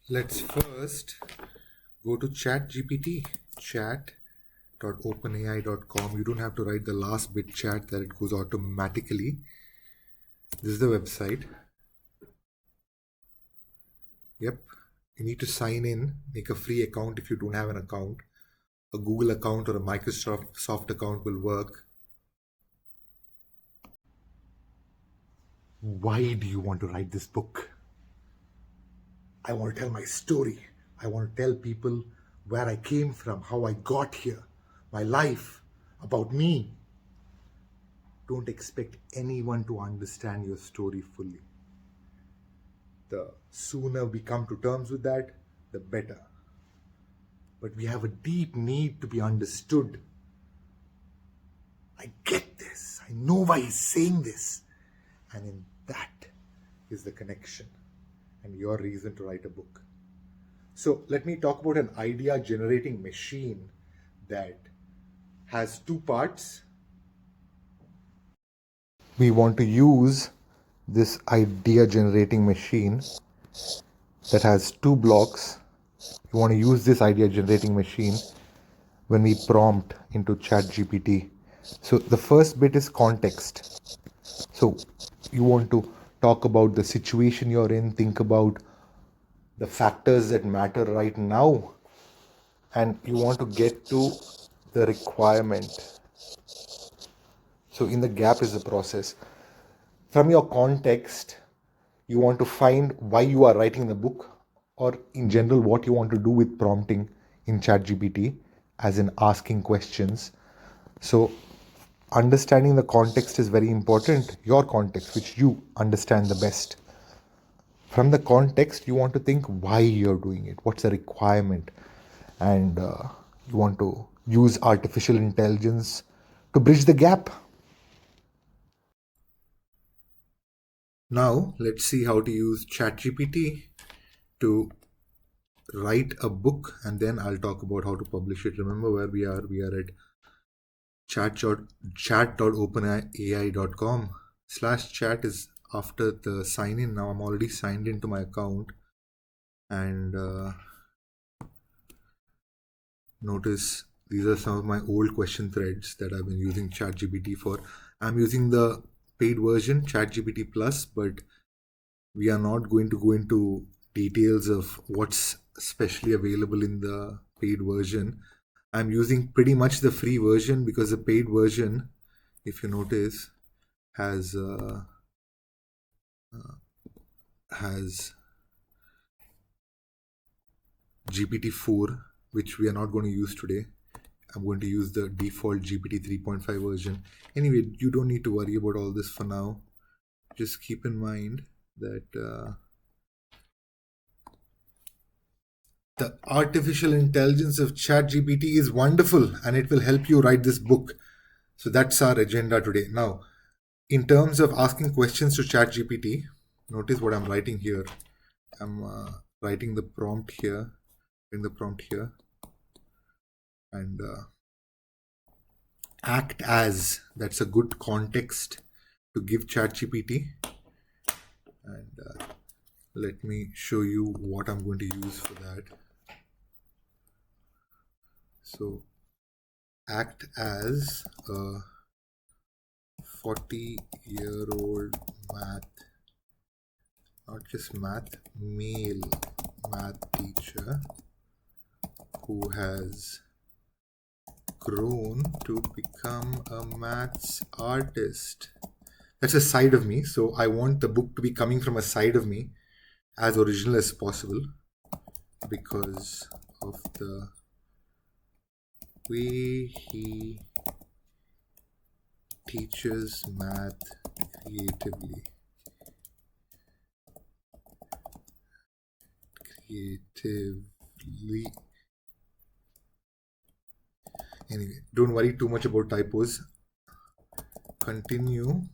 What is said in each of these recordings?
Let's first go to ChatGPT, chat.openai.com. You don't have to write the last bit chat, that it goes automatically. This is the website. Yep. You need to sign in, make a free account if you don't have an account. A Google account or a Microsoft account will work. Why do you want to write this book? I want to tell my story. I want to tell people where I came from, how I got here, my life, about me. Don't expect anyone to understand your story fully. The sooner we come to terms with that, the better. But we have a deep need to be understood. I get this. I know why he's saying this. And in that is the connection and your reason to write a book. So let me talk about an idea generating machine that has two parts. We want to use this idea generating machine that has two blocks. You want to use this idea generating machine when we prompt into ChatGPT. So the first bit is context. So you want to talk about the situation you're in, think about the factors that matter right now, and you want to get to the requirement. So in the gap is the process. From your context, you want to find why you are writing the book, or in general what you want to do with prompting in ChatGPT, as in asking questions. So understanding the context is very important, your context, which you understand the best. From the context, you want to think why you're doing it, what's the requirement, and you want to use artificial intelligence to bridge the gap. Now, let's see how to use ChatGPT to write a book, and then I'll talk about how to publish it. Remember where we are. We are at chat.openai.com/chat is after the sign in. Now I'm already signed into my account, and notice these are some of my old question threads that I've been using ChatGPT for. I'm using the paid version, ChatGPT Plus, but we are not going to go into details of what's specially available in the paid version. I'm using pretty much the free version because the paid version, if you notice, has GPT-4, which we are not going to use today. I'm going to use the default GPT 3.5 version. Anyway, you don't need to worry about all this for now. Just keep in mind that the artificial intelligence of ChatGPT is wonderful and it will help you write this book. So that's our agenda today. Now, in terms of asking questions to ChatGPT, notice what I'm writing here. I'm writing the prompt here, and act as. That's a good context to give ChatGPT. And let me show you what I'm going to use for that. So, act as a 40-year-old male math teacher who has grown to become a maths artist. That's a side of me. So I want the book to be coming from a side of me as original as possible because of the way he teaches math creatively. Anyway, don't worry too much about typos. Continue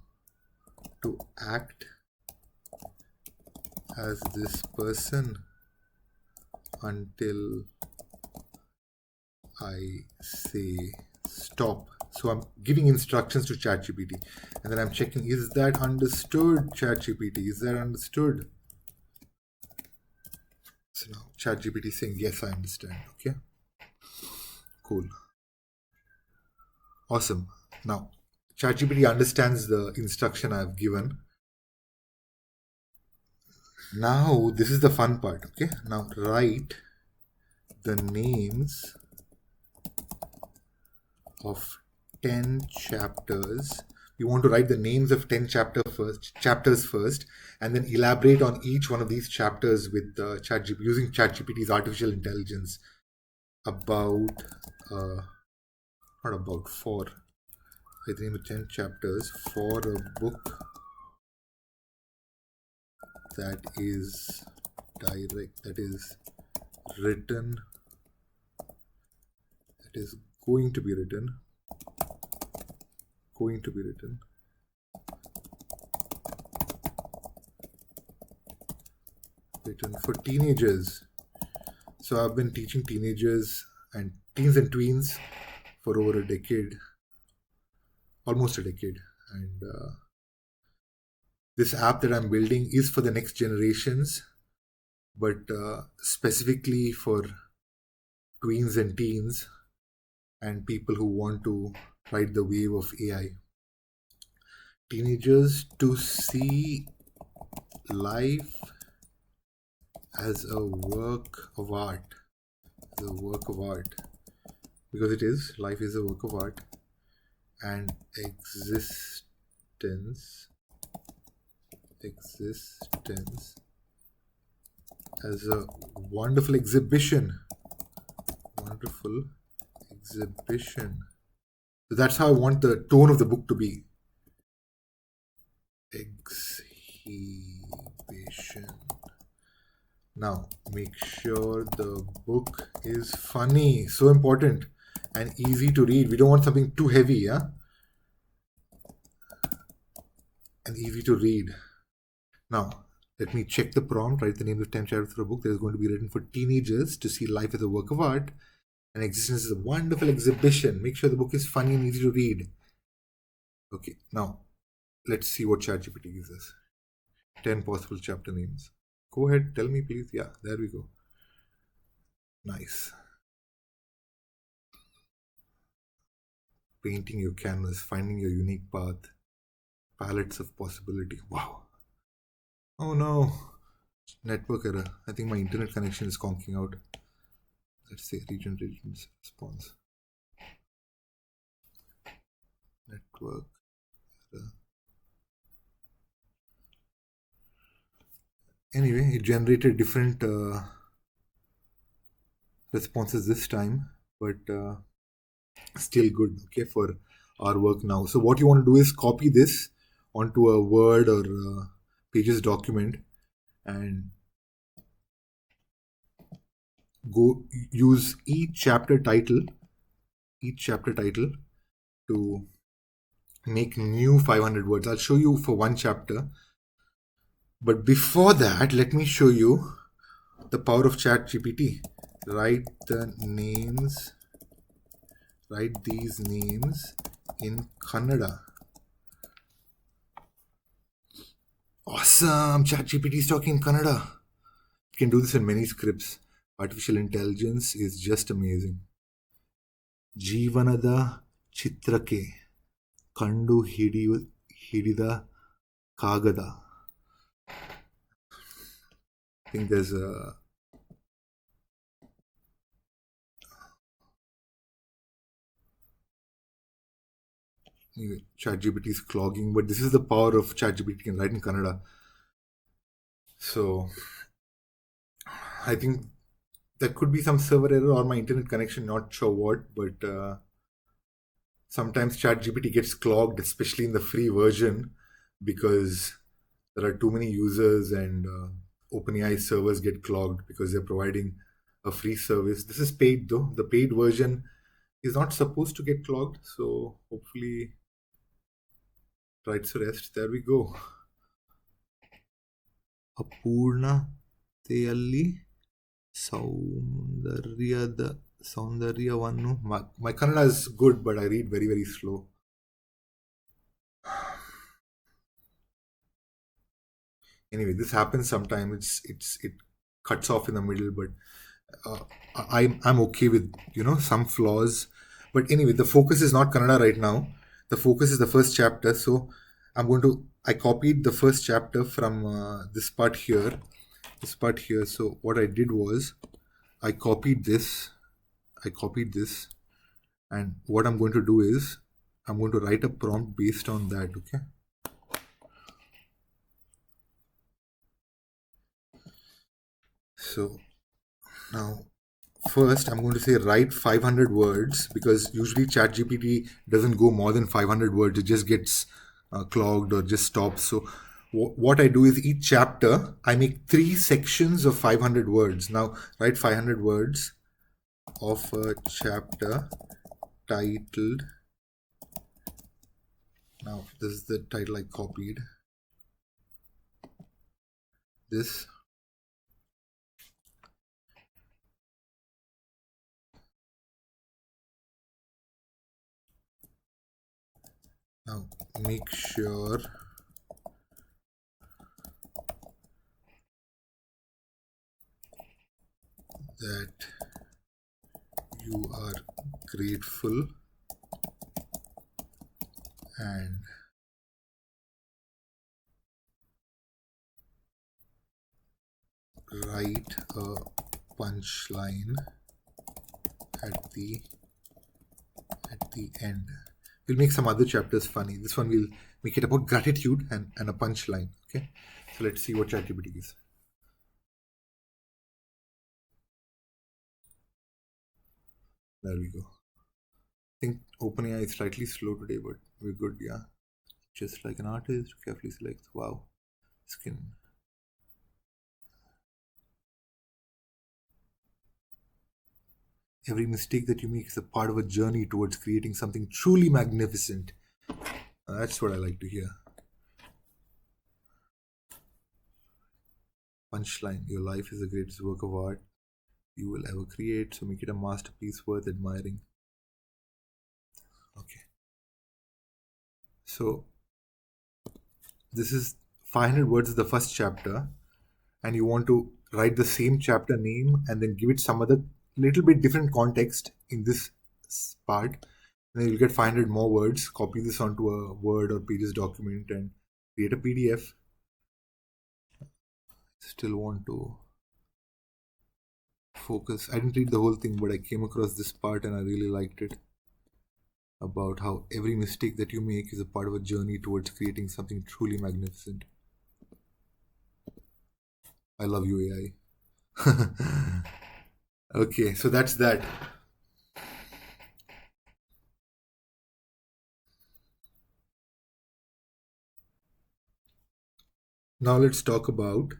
to act as this person until I say stop. So I'm giving instructions to ChatGPT, and then I'm checking, is that understood, ChatGPT? Is that understood? So now ChatGPT is saying, yes, I understand. Okay, cool. Awesome. Now, ChatGPT understands the instruction I've given. Now, this is the fun part. Okay, now write the names of 10 chapters. You want to write the names of 10 chapters first, and then elaborate on each one of these chapters with ChatGPT, using ChatGPT's artificial intelligence about, not about, for, I think, 10 chapters for a book that is that is written, that is going to be written for teenagers. So I've been teaching teenagers and teens and tweens for over a decade, almost a decade, and this app that I'm building is for the next generations, but specifically for tweens and teens and people who want to ride the wave of AI. Teenagers to see life as a work of art, because it is. Life is a work of art, and existence as a wonderful exhibition. So that's how I want the tone of the book to be. Exhibition. Now, make sure the book is funny, so important, and easy to read. We don't want something too heavy, yeah? And easy to read. Now, let me check the prompt, write the name of 10 chapters for a book that is going to be written for teenagers to see life as a work of art, and existence is a wonderful exhibition. Make sure the book is funny and easy to read. Okay, now, let's see what ChatGPT gives us. 10 possible chapter names. Go ahead, tell me please. Yeah, there we go. Nice. Painting your canvas, finding your unique path, palettes of possibility. Wow. Oh no. Network error. I think my internet connection is conking out. Let's say region response. Network error. Anyway, it generated different responses this time, but still good, okay, for our work now. So what you want to do is copy this onto a Word or Pages document and go use each chapter title to make new 500 words. I'll show you for one chapter, but before that, let me show you the power of ChatGPT. Write these names in Kannada. Awesome! ChatGPT is talking in Kannada. You can do this in many scripts. Artificial intelligence is just amazing. ಜೀವನದ ಚಿತ್ರಕ್ಕೆ ಕಂಡು ಹಿಡಿದ ಕಾಗದ. I think there's a ChatGPT is clogging, but this is the power of ChatGPT. Can write in Kannada. So I think there could be some server error or my internet connection, not sure what, but sometimes ChatGPT gets clogged, especially in the free version, because there are too many users and OpenAI servers get clogged because they're providing a free service. This is paid though. The paid version is not supposed to get clogged, so hopefully writes the rest. There we go. ಅಪೂರ್ಣತೆಯಲ್ಲಿ ಸೌಂದರ್ಯವನ್ನು. My Kannada is good, but I read very, very slow. Anyway, this happens sometimes. It cuts off in the middle, but I'm okay with some flaws. But anyway, the focus is not Kannada right now. The focus is the first chapter. So I copied the first chapter from this part here. This part here. So what I did was I copied this. And what I'm going to do is I'm going to write a prompt based on that. Okay. So now, first, I'm going to say write 500 words, because usually ChatGPT doesn't go more than 500 words. It just gets clogged or just stops. So what I do is each chapter, I make 3 sections of 500 words. Now, write 500 words of a chapter titled. Now, this is the title I copied. This. Now, make sure that you are grateful and write a punchline at the end. We'll make some other chapters funny. This one we'll make it about gratitude and a punchline. Okay. So let's see what ChatGPT is. There we go. I think OpenAI is slightly slow today, but we're good, yeah. Just like an artist, carefully selects. Wow. Skin. Every mistake that you make is a part of a journey towards creating something truly magnificent. That's what I like to hear. Punchline. Your life is the greatest work of art you will ever create, so make it a masterpiece worth admiring. Okay. So this is 500 words is the first chapter, and you want to write the same chapter name and then give it some other little bit different context in this part. And then you'll get 500 more words. Copy this onto a Word or Pages document and create a PDF. Still want to focus. I didn't read the whole thing, but I came across this part and I really liked it. About how every mistake that you make is a part of a journey towards creating something truly magnificent. I love you, AI. Okay, so that's that. Now let's talk about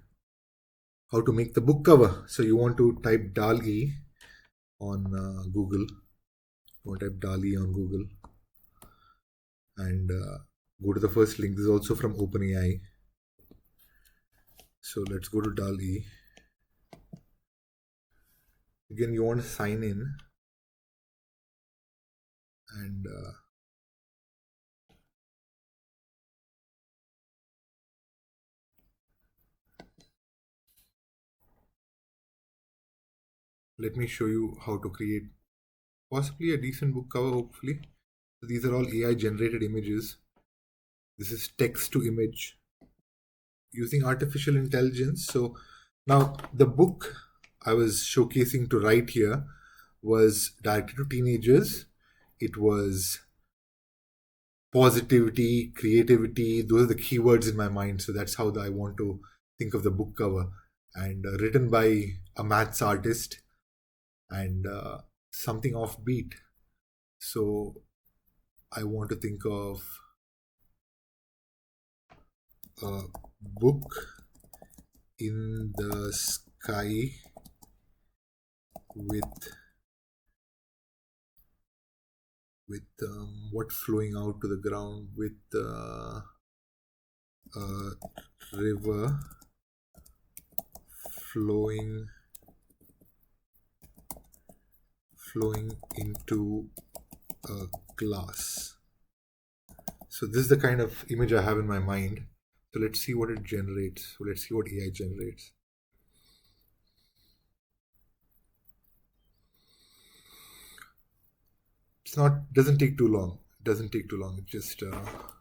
how to make the book cover. So you want to type Dall-E on Google. You want to type Dall-E on Google and go to the first link. This is also from OpenAI. So let's go to Dall-E. Again, you want to sign in and let me show you how to create possibly a decent book cover, hopefully. So these are all AI generated images. This is text to image using artificial intelligence. So now the book I was showcasing to write here was directed to teenagers. It was positivity, creativity. Those are the keywords in my mind. So that's how I want to think of the book cover. And written by a maths artist and something offbeat. So I want to think of a book in the sky with what flowing out to the ground with a river flowing into a glass. So this is the kind of image I have in my mind. So let's see what it generates. So let's see what AI generates. doesn't take too long. It doesn't take too long. It's just a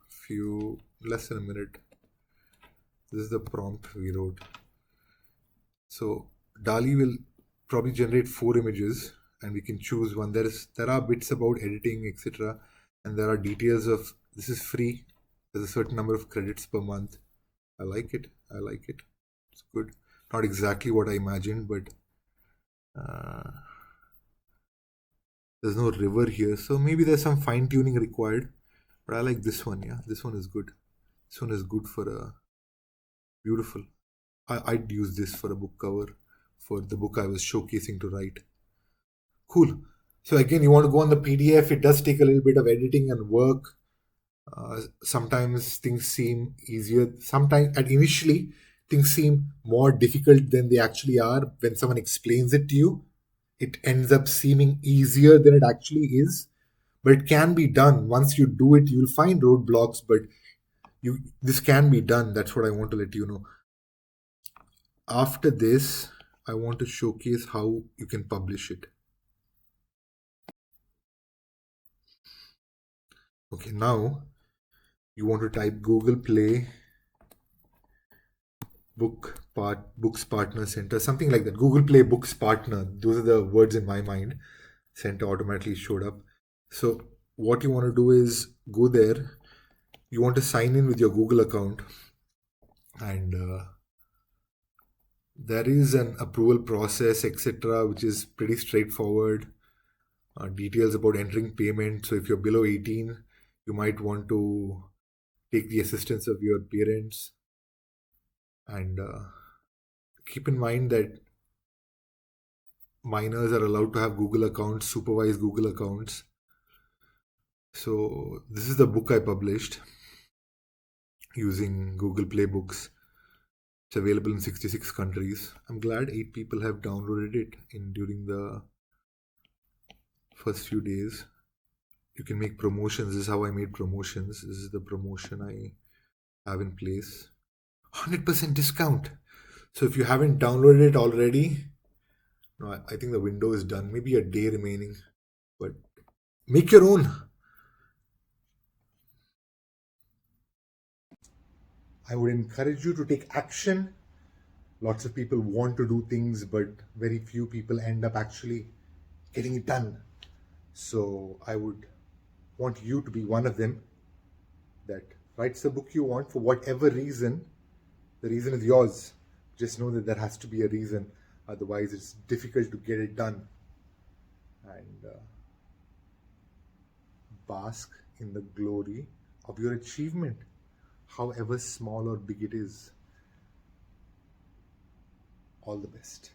few, less than a minute. This is the prompt we wrote. So Dall-E will probably generate 4 images, and we can choose one. There are bits about editing, etc., and there are details of this is free. There's a certain number of credits per month. I like it. I like it. It's good. Not exactly what I imagined, but there's no river here, so maybe there's some fine tuning required. But I like this one. Yeah, this one is good. This one is good for a beautiful. I'd use this for a book cover for the book I was showcasing to write. Cool. So again, you want to go on the PDF. It does take a little bit of editing and work. Sometimes things seem easier. Sometimes, and initially, things seem more difficult than they actually are. When someone explains it to you, it ends up seeming easier than it actually is. But it can be done. Once you do it, you'll find roadblocks. But this can be done. That's what I want to let you know. After this, I want to showcase how you can publish it. Okay, now you want to type Google Play Books Partner Center, something like that. Google Play Books Partner. Those are the words in my mind. Center automatically showed up. So what you want to do is go there. You want to sign in with your Google account, and there is an approval process, etc., which is pretty straightforward. Details about entering payment. So if you're below 18, you might want to take the assistance of your parents, and keep in mind that minors are allowed to have Google accounts, supervised Google accounts. So this is the book I published using Google Play Books. It's available in 66 countries. I'm glad 8 people have downloaded it during the first few days. You can make promotions. This is how I made promotions. This is the promotion I have in place. 100% discount. So if you haven't downloaded it already, no, I think the window is done. Maybe a day remaining, but make your own. I would encourage you to take action. Lots of people want to do things, but very few people end up actually getting it done. So I would want you to be one of them that writes the book you want for whatever reason. The reason is yours. Just know that there has to be a reason. Otherwise, it's difficult to get it done. And bask in the glory of your achievement, however small or big it is. All the best.